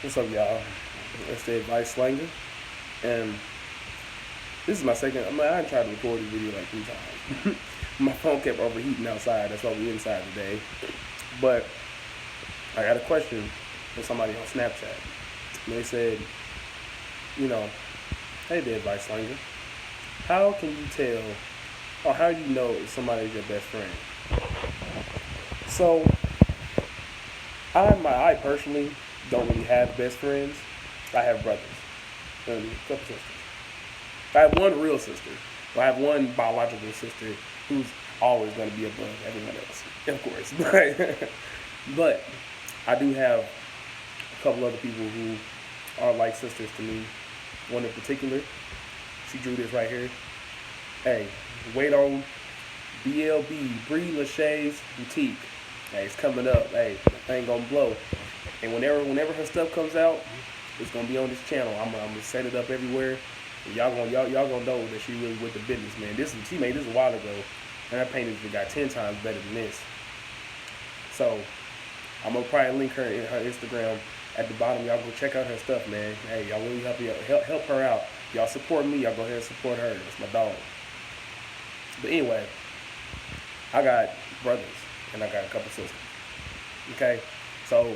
What's up, y'all? It's the Advice Slanger, and this is my second. I tried to record this video like 3 times. My phone kept overheating outside. That's why we inside today. But I got a question from somebody on Snapchat. And they said, you know, hey, the Advice Slanger, how can you tell, or how do you know if somebody's your best friend? So, I personally don't really have best friends. I have brothers and a couple sisters. I have one real sister. I have one biological sister who's always going to be above everyone else, of course. But I do have a couple other people who are like sisters to me. One in particular, she drew this right here. Hey, wait on BLB, Bre La'shay's boutique. Hey, it's coming up. Hey, the thing gonna blow. And whenever her stuff comes out, it's gonna be on this channel. I'm gonna set it up everywhere. And y'all gonna know that she really with the business, man. She made this a while ago, and her paintings got 10 times better than this. So I'm gonna probably link her in her Instagram at the bottom. Y'all go check out her stuff, man. Hey, y'all really help her out. Y'all support me. Y'all go ahead and support her. That's my dog. But anyway, I got brothers and I got a couple sisters. Okay, so.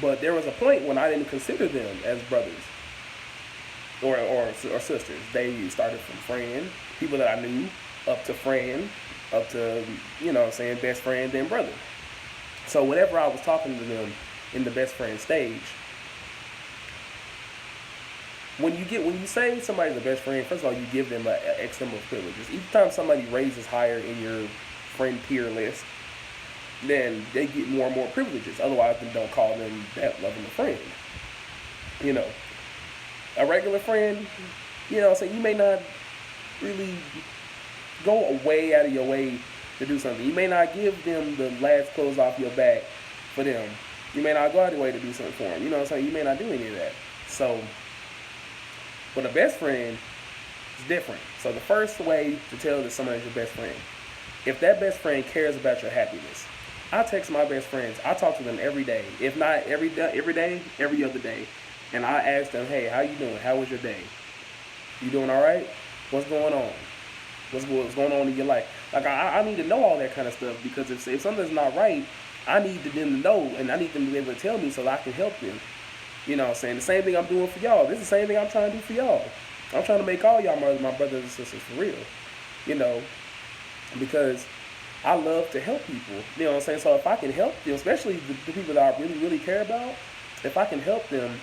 But there was a point when I didn't consider them as brothers or sisters. They started from friend, people that I knew, up to friend, up to, best friend, then brother. So whenever I was talking to them in the best friend stage, when you say somebody's a best friend, first of all, you give them an X number of privileges. Each time somebody raises higher in your friend peer list, then they get more and more privileges. Otherwise, then don't call them that loving a friend. A regular friend, so you may not really go way out of your way to do something. You may not give them the last clothes off your back for them. You may not go out of your way to do something for them. You know what I'm saying? You may not do any of that. So, but a best friend is different. So the first way to tell that somebody's your best friend, if that best friend cares about your happiness. I text my best friends. I talk to them every day. If not every day, every other day. And I ask them, hey, how you doing? How was your day? You doing all right? What's going on? What's going on in your life? Like, I need to know all that kind of stuff, because if something's not right, I need them to know, and I need them to be able to tell me so that I can help them. You know what I'm saying? The same thing I'm doing for y'all. This is the same thing I'm trying to do for y'all. I'm trying to make all y'all my brothers and sisters for real. Because I love to help people. You know what I'm saying? So if I can help them, especially the people that I really, really care about, if I can help them,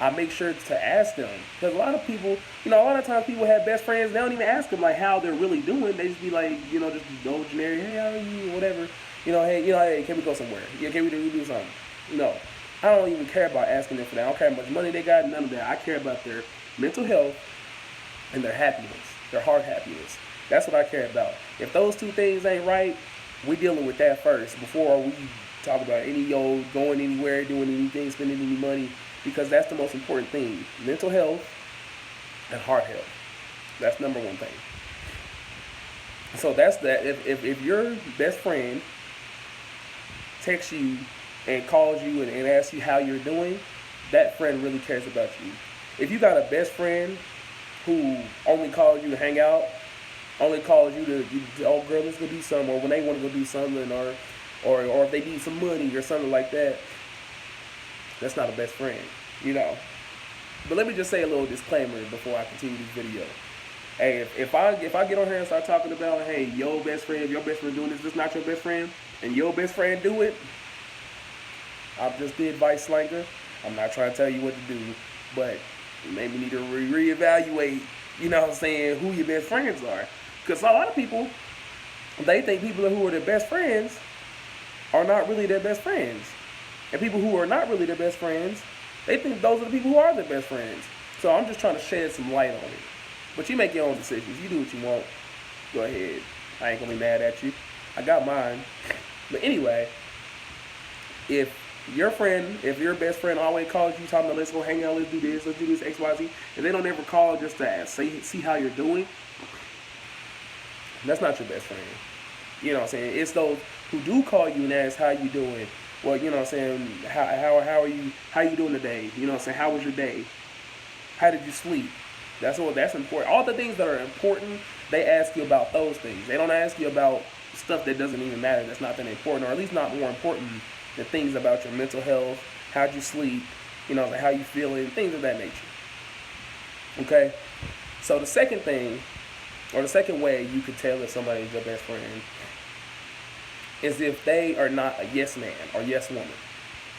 I make sure to ask them. Because a lot of people, a lot of times people have best friends, they don't even ask them like how they're really doing. They just be like, just go generic, hey, how are you, whatever. Hey, can we go somewhere? Yeah, can we do something? No. I don't even care about asking them for that. I don't care how much money they got, none of that. I care about their mental health and their happiness, their heart happiness. That's what I care about. If those two things ain't right, we dealing with that first before we talk about going anywhere, doing anything, spending any money, because that's the most important thing. Mental health and heart health. That's number one thing. So that's that. If your best friend texts you and calls you and asks you how you're doing, that friend really cares about you. If you got a best friend who only calls you to hang out, only calls you to, oh girl, let's go do something, or when they want to go do something, or if they need some money or something like that, that's not a best friend, But let me just say a little disclaimer before I continue this video. Hey, if I get on here and start talking about, hey, your best friend, if your best friend doing this not your best friend, and your best friend do it, I'm just the advice slanger. I'm not trying to tell you what to do, but you maybe need to reevaluate, who your best friends are. Because a lot of people, they think people who are their best friends are not really their best friends. And people who are not really their best friends, they think those are the people who are their best friends. So I'm just trying to shed some light on it. But you make your own decisions. You do what you want. Go ahead. I ain't going to be mad at you. I got mine. But anyway, if your best friend always calls you talking about, let's go hang out, let's do this, X, Y, Z, and they don't ever call just to ask, see how you're doing, that's not your best friend. You know what I'm saying? It's those who do call you and ask how you doing, Well, you know what I'm saying, how are you, how you doing today? You know what I'm saying, how was your day? How did you sleep? That's important. All the things that are important, they ask you about those things. They don't ask you about stuff that doesn't even matter. That's not that important, or at least not more important than things about your mental health, how'd you sleep, you know, like how you feeling, things of that nature. Okay. So the second thing, or the second way you could tell if somebody is your best friend, is if they are not a yes man or yes woman.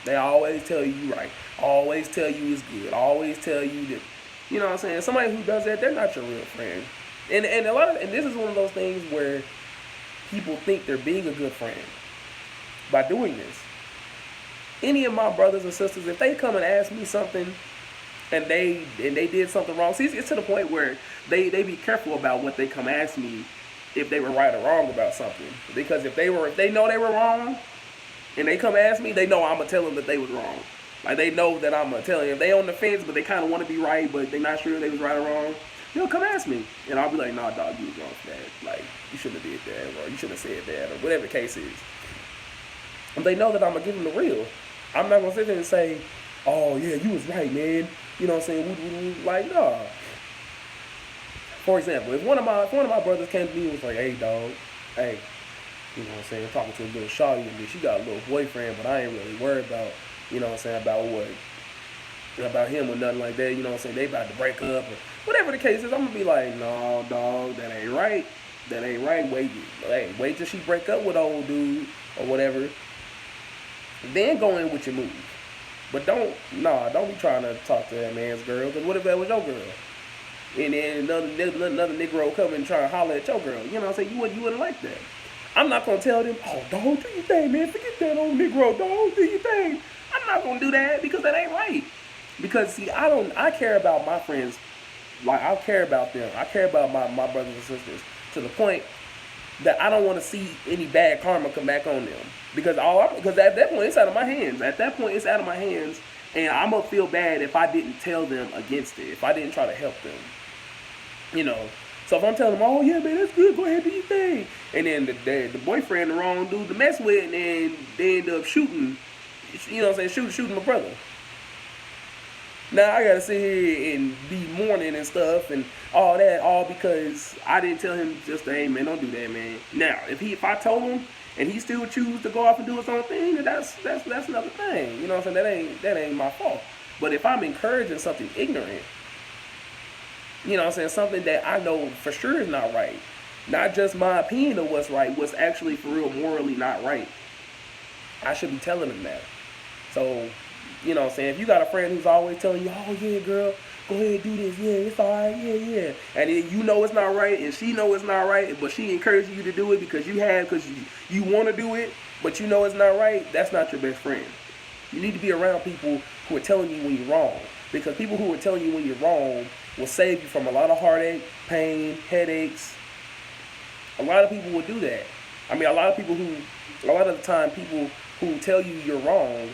They always tell you you right. Always tell you it's good. Always tell you that, you know what I'm saying? Somebody who does that, they're not your real friend. And this is one of those things where people think they're being a good friend by doing this. Any of my brothers and sisters, if they come and ask me something and they did something wrong, see, it's to the point where they be careful about what they come ask me if they were right or wrong about something. Because if they know they were wrong and they come ask me, they know I'm gonna tell them that they was wrong. Like, they know that I'm gonna tell them. If they on the fence but they kind of want to be right, but they're not sure if they was right or wrong, they'll come ask me, and I'll be like, nah, dog, you was wrong for that. Like, you shouldn't have did that, or you shouldn't have said that, or whatever the case is. And they know that I'm gonna give them the real. I'm not gonna sit there and say, oh yeah, you was right, man. You know what I'm saying? Like, nah. For example, if one of my brothers came to me and was like, hey, dog, hey, you know what I'm saying, I'm talking to a little shawty and she got a little boyfriend, but I ain't really worried about, you know what I'm saying, about him or nothing like that, you know what I'm saying, they about to break up or whatever the case is, I'm gonna be like, no, dog, that ain't right. That ain't right. Wait till she break up with old dude or whatever. Then go in with your move. But don't be trying to talk to that man's girl, because what if that was your girl? And then another Negro come and try to holler at your girl. You know what I'm saying? You wouldn't like that. I'm not going to tell them, oh, dog, do your thing, man. Forget that old Negro, dog. Do your thing. I'm not going to do that because that ain't right. Because, see, I care about my friends. Like, I care about them. I care about my brothers and sisters to the point that I don't want to see any bad karma come back on them. Because at that point, it's out of my hands. At that point, it's out of my hands. And I'm going to feel bad if I didn't tell them against it. If I didn't try to help them. You know. So if I'm telling them, oh, yeah, man, that's good. Go ahead, do your thing. And then the boyfriend, the wrong dude to mess with, and then they end up shooting, you know what I'm saying, shooting my brother. Now I got to sit here and be mourning and stuff and all that, all because I didn't tell him just, hey, man, don't do that, man. Now, if I told him and he still choose to go off and do his own thing, then that's another thing. You know what I'm saying? That ain't my fault. But if I'm encouraging something ignorant, you know what I'm saying, something that I know for sure is not right, not just my opinion of what's right, what's actually for real morally not right, I should be telling them that. So, you know what I'm saying, if you got a friend who's always telling you, oh yeah, girl, go ahead, do this, yeah, it's all right, yeah. And then you know it's not right, and she know it's not right, but she encourages you to do it because you want to do it, but you know it's not right, that's not your best friend. You need to be around people who are telling you when you're wrong. Because people who are telling you when you're wrong will save you from a lot of heartache, pain, headaches. A lot of people will do that. I mean, a lot of the time, people who tell you you're wrong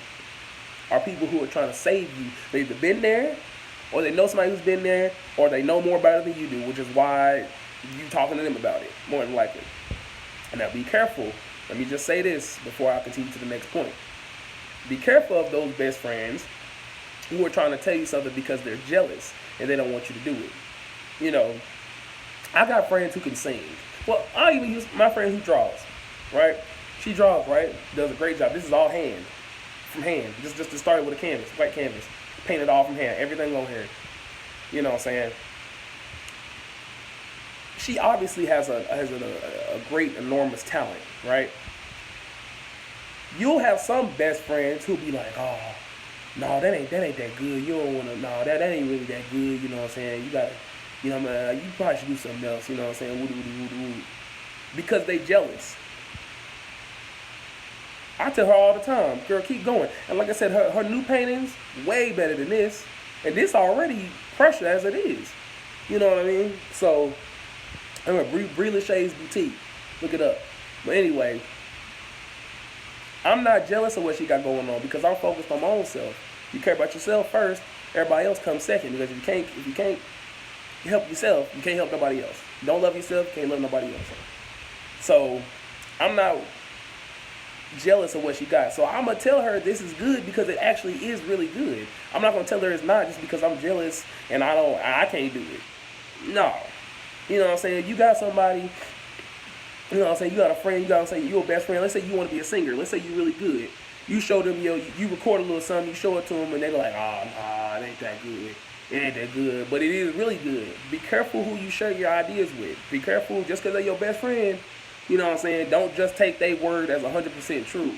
are people who are trying to save you. They've either been there, or they know somebody who's been there, or they know more about it than you do, which is why you talking to them about it, more than likely. And now be careful. Let me just say this before I continue to the next point. Be careful of those best friends who are trying to tell you something because they're jealous and they don't want you to do it. You know, I got friends who can sing. Well, I even use my friend who draws, right? She draws, right? Does a great job. This is all from hand. Just started with a canvas, white canvas. Painted all from hand. Everything on here. You know what I'm saying? She obviously has a great, enormous talent, right? You'll have some best friends who'll be like, oh, no, that ain't that good. You don't want to, no, that ain't really that good. You know what I'm saying? You got to, you know, man, you probably should do something else. You know what I'm saying? Woo. Because they jealous. I tell her all the time, girl, keep going. And like I said, her new paintings, way better than this. And this already pressure as it is. You know what I mean? So, I'm at Bre La'shay's boutique. Look it up. But anyway, I'm not jealous of what she got going on because I'm focused on my own self. You care about yourself first, everybody else comes second. Because if you can't help yourself, you can't help nobody else. Don't love yourself, you can't love nobody else. So I'm not jealous of what she got. So I'm gonna tell her this is good because it actually is really good. I'm not gonna tell her it's not just because I'm jealous and I can't do it. No. You know what I'm saying? You got somebody, you know what I'm saying, you got a friend, you got, say you're a best friend. Let's say you want to be a singer. Let's say you're really good. You show them you record a little something, you show it to them, and they're like, oh, nah, it ain't that good. It ain't that good, but it is really good. Be careful who you share your ideas with. Be careful just because they're your best friend. You know what I'm saying? Don't just take their word as 100% true.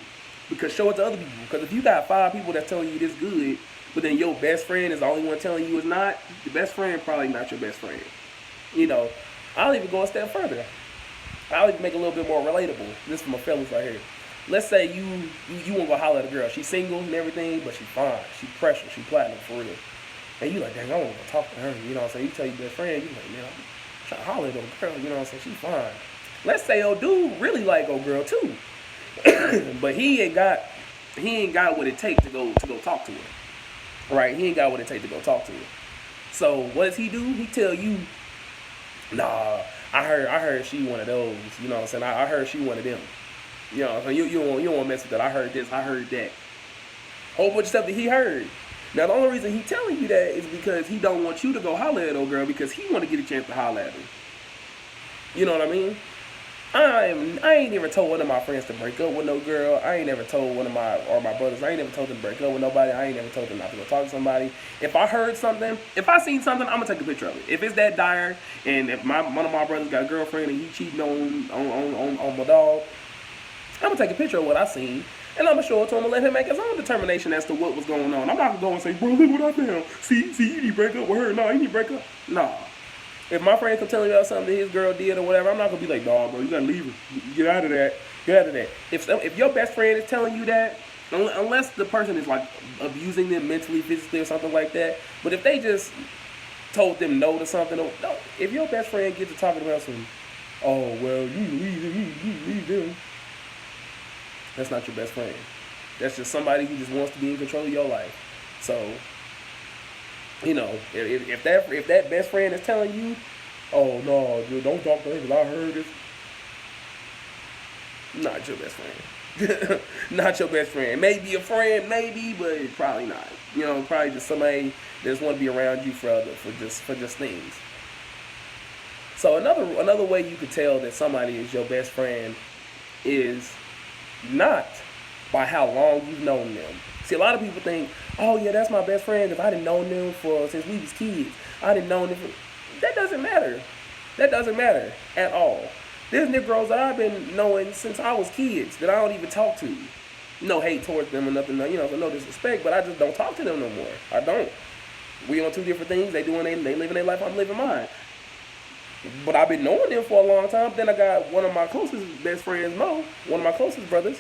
Because show it to other people. Because if you got 5 people that's telling you this good, but then your best friend is the only one telling you it's not, the best friend probably not your best friend. You know, I'll even go a step further. I'll even make it a little bit more relatable. This is for my fellas right here. Let's say you want to go holler at a girl. She's single and everything, but she's fine. She's precious. She's platinum for real. And you like, dang, I want to talk to her. You know what I'm saying? You tell your best friend, you like, man, I'm trying to holler at old girl. You know what I'm saying? She's fine. Let's say old dude really like old girl too. But he ain't got what it takes to go talk to her. Right? He ain't got what it takes to go talk to her. So what does he do? He tell you, nah, I heard she one of those. You know what I'm saying? I heard she one of them. You know, you don't want to mess with that. I heard this, I heard that. Whole bunch of stuff that he heard. Now the only reason he telling you that is because he don't want you to go holler at old girl because he want to get a chance to holler at her. You know what I mean? I ain't never told one of my friends to break up with no girl. I ain't never told one of my brothers. I ain't never told them to break up with nobody. I ain't never told them not to go talk to somebody. If I heard something, if I seen something, I'm gonna take a picture of it. If it's that dire, and if one of my brothers got a girlfriend and he cheating on my dog, I'm gonna take a picture of what I seen. And I'm going to show it to him and let him make his own determination as to what was going on. I'm not going to go and say, bro, look what I found. See, you need to break up with her. No, you need to break up. No. If my friend come telling me about something that his girl did or whatever, I'm not going to be like, dog, bro, you got to leave her. Get out of that. Get out of that. If your best friend is telling you that, unless the person is like abusing them mentally, physically or something like that, but if they just told them no to something, no, if your best friend gets to talking about some, oh, well, you leave them. That's not your best friend. That's just somebody who just wants to be in control of your life. So, you know, if that best friend is telling you, oh no, dude, don't talk to her because I heard this. Not your best friend. Not your best friend. Maybe a friend, maybe, but probably not. You know, probably just somebody that just want to be around you for just things. So another way you could tell that somebody is your best friend is not by how long you've known them. See, a lot of people think, oh yeah, that's my best friend because I didn't know them since we was kids. I didn't know them. That doesn't matter. That doesn't matter at all. There's Negroes that I've been knowing since I was kids that I don't even talk to. No hate towards them or nothing, you know, so no disrespect, but I just don't talk to them no more. I don't. We on two different things. They living their life, I'm living mine. But I've been knowing them for a long time. Then I got one of my closest best friends, Mo, one of my closest brothers.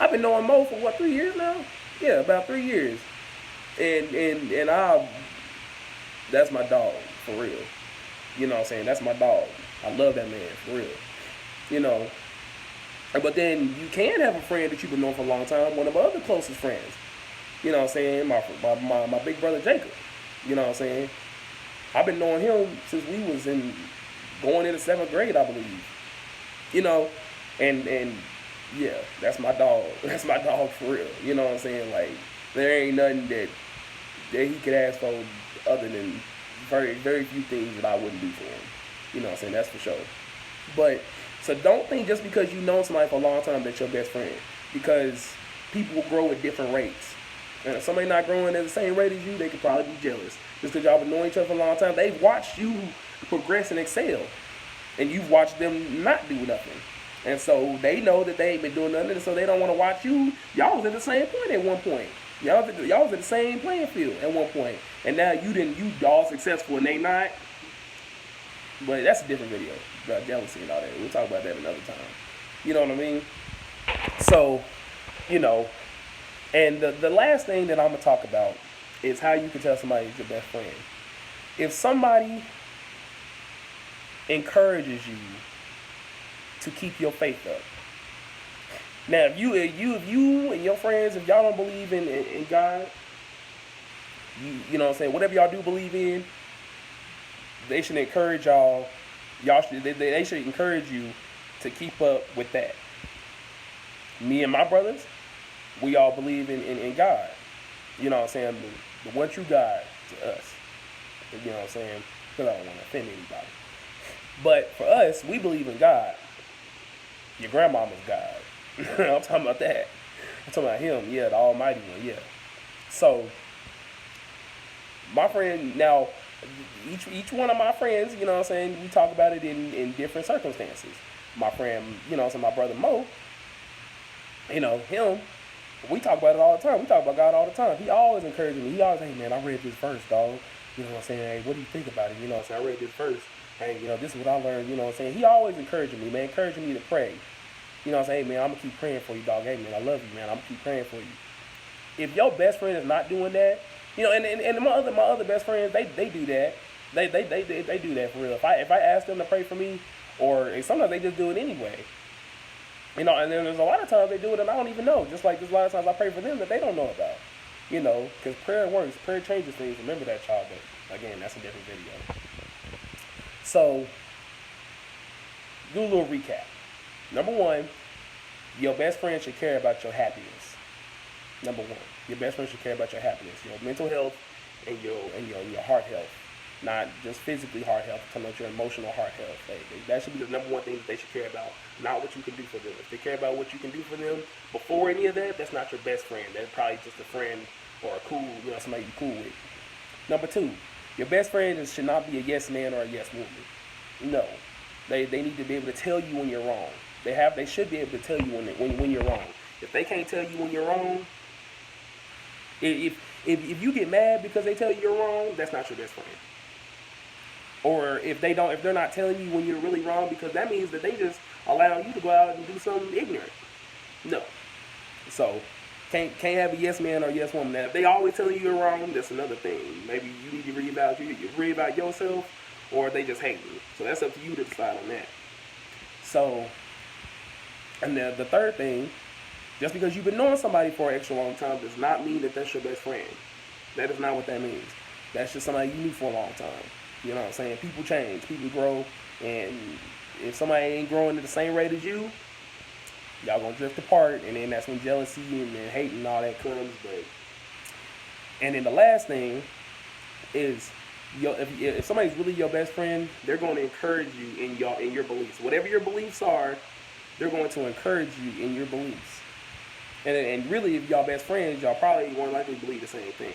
I've been knowing Mo for what, 3 years now? Yeah, about 3 years. And that's my dog, for real. You know what I'm saying? That's my dog. I love that man, for real. You know. But then you can have a friend that you've been knowing for a long time, one of my other closest friends. You know what I'm saying? My big brother Jacob. You know what I'm saying? I've been knowing him since we was going into 7th grade, I believe. You know, and yeah, that's my dog. That's my dog for real. You know what I'm saying? Like, there ain't nothing that he could ask for other than very, very few things that I wouldn't do for him. You know what I'm saying? That's for sure. But, so don't think just because you've known somebody for a long time that's your best friend. Because people will grow at different rates. And if somebody not growing at the same rate as you, they could probably be jealous. Just because y'all been knowing each other for a long time, they've watched you progress and excel. And you've watched them not do nothing. And so they know that they ain't been doing nothing, and so they don't want to watch you. Y'all was at the same point at one point. Y'all was at the same playing field at one point. And now you all successful and they not. But that's a different video about jealousy and all that. We'll talk about that another time. You know what I mean? So, you know, and the last thing that I'm going to talk about is how you can tell somebody is your best friend. If somebody encourages you to keep your faith up. Now, if you and your friends, if y'all don't believe in God, you know what I'm saying, whatever y'all do believe in, they should encourage y'all. They should encourage you to keep up with that. Me and my brothers, we all believe in God. You know what I'm saying? The one true God to us. You know what I'm saying? Because I don't want to offend anybody. But for us, we believe in God. Your grandmama's God. I'm talking about that. I'm talking about him, yeah, the almighty one, yeah. So, my friend, now, each one of my friends, you know what I'm saying, we talk about it in different circumstances. My friend, you know, so my brother Mo, you know, him, we talk about it all the time. We talk about God all the time. He always encourages me. He always, hey, man, I read this verse, dog. You know what I'm saying? Hey, what do you think about it? You know what I'm saying? I read this verse. Hey, you know, this is what I learned. You know what I'm saying? He always encouraging me, man, encouraging me to pray. You know what I'm saying? Hey, man, I'm going to keep praying for you, dog. Hey, man, I love you, man. I'm going to keep praying for you. If your best friend is not doing that, you know, and my other best friends, they do that. They do that for real. If I ask them to pray for me, or sometimes they just do it anyway. You know, and then there's a lot of times they do it and I don't even know. Just like there's a lot of times I pray for them that they don't know about. You know, because prayer works. Prayer changes things. Remember that, child. But again, that's a different video. So, do a little recap. Number one, your best friend should care about your happiness. Number one, your best friend should care about your happiness, your mental health, and your heart health. Not just physically heart health, talking about your emotional heart health. That should be the number one thing that they should care about, not what you can do for them. If they care about what you can do for them before any of that, that's not your best friend. That's probably just a friend or a cool, you know, somebody you're cool with. Number two, your best friend should not be a yes man or a yes woman. No, they need to be able to tell you when you're wrong. They should be able to tell you when you're wrong. If they can't tell you when you're wrong, if you get mad because they tell you you're wrong, that's not your best friend. Or if they're not telling you when you're really wrong, because that means that they just allow you to go out and do something ignorant. No. So can't have a yes man or yes woman. Now, if they always telling you you're wrong, that's another thing. Maybe you need to reevaluate yourself, or they just hate you. So that's up to you to decide on that. So, and the third thing, just because you've been knowing somebody for an extra long time does not mean that that's your best friend. That is not what that means. That's just somebody you knew for a long time. You know what I'm saying? People change, people grow, and if somebody ain't growing at the same rate as you, y'all gonna drift apart, and then that's when jealousy and hate and all that comes. And then the last thing is, if somebody's really your best friend, they're going to encourage you in your beliefs. Whatever your beliefs are, they're going to encourage you in your beliefs. And really, if y'all best friends, y'all probably more likely believe the same thing.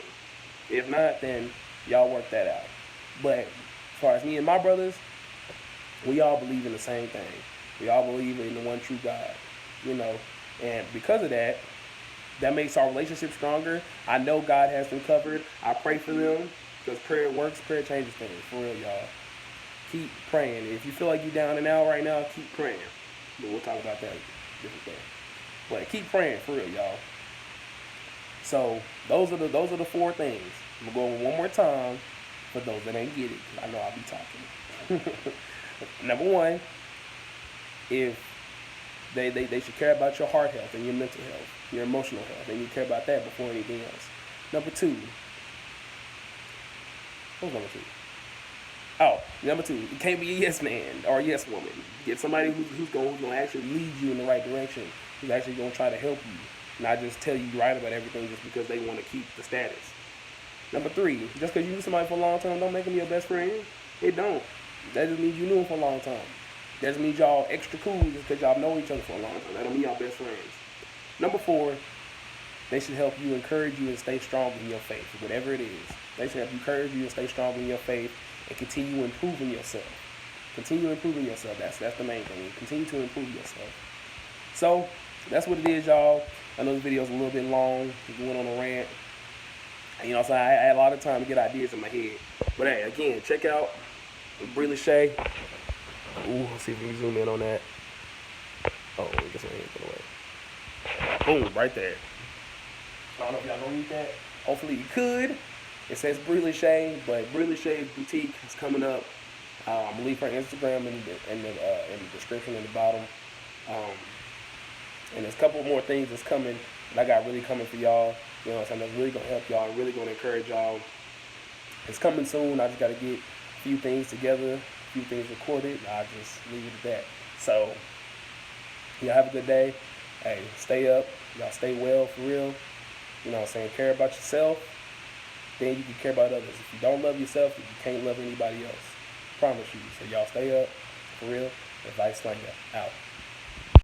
If not, then y'all work that out. But as far as me and my brothers, we all believe in the same thing. We all believe in the one true God, you know. And because of that, that makes our relationship stronger. I know God has them covered. I pray for them because prayer works. Prayer changes things. For real, y'all. Keep praying. If you feel like you're down and out right now, keep praying. But we'll talk about that different thing. But keep praying, for real, y'all. So those are the four things. I'm going to go one more time for those that ain't get it. I know I'll be talking. Number one, if they should care about your heart health and your mental health, your emotional health. They need to care about that before anything else. Number two. What was number two? Oh, number two, you can't be a yes man or a yes woman. Get somebody who's going to actually lead you in the right direction, who's actually going to try to help you, not just tell you right about everything just because they want to keep the status. Number three, just because you knew somebody for a long time don't make them your best friend. It don't. That just means you knew them for a long time. That just means y'all extra cool just because y'all know each other for a long time. That don't mean y'all best friends. Number four, they should help you, encourage you, and stay strong in your faith, whatever it is. They should help you, encourage you, and stay strong in your faith, and continue improving yourself. Continue improving yourself. That's the main thing. Continue to improve yourself. So that's what it is, y'all. I know this video's a little bit long. We went on a rant. You know, so I had a lot of time to get ideas in my head. But hey, again, check out Bre La'shay. Ooh, let's see if we can zoom in on that. Oh, I guess I ain't get away. Boom, right there. I don't know if y'all gonna read that. Hopefully you could. It says Bre La'shay, but Bre La'shay's boutique is coming up. I'm gonna leave her Instagram in the description in the bottom. And there's a couple more things that's coming that I got really coming for y'all. You know what I'm saying? That's really gonna help y'all, really gonna encourage y'all. It's coming soon. I just gotta get a few things together, a few things recorded. I'll just leave it at that. So, y'all have a good day. hey, stay up. Y'all stay well for real. You know what I'm saying? Care about yourself, then you can care about others. If you don't love yourself, you can't love anybody else. Promise you. So y'all stay up for real. Advice Slinger out.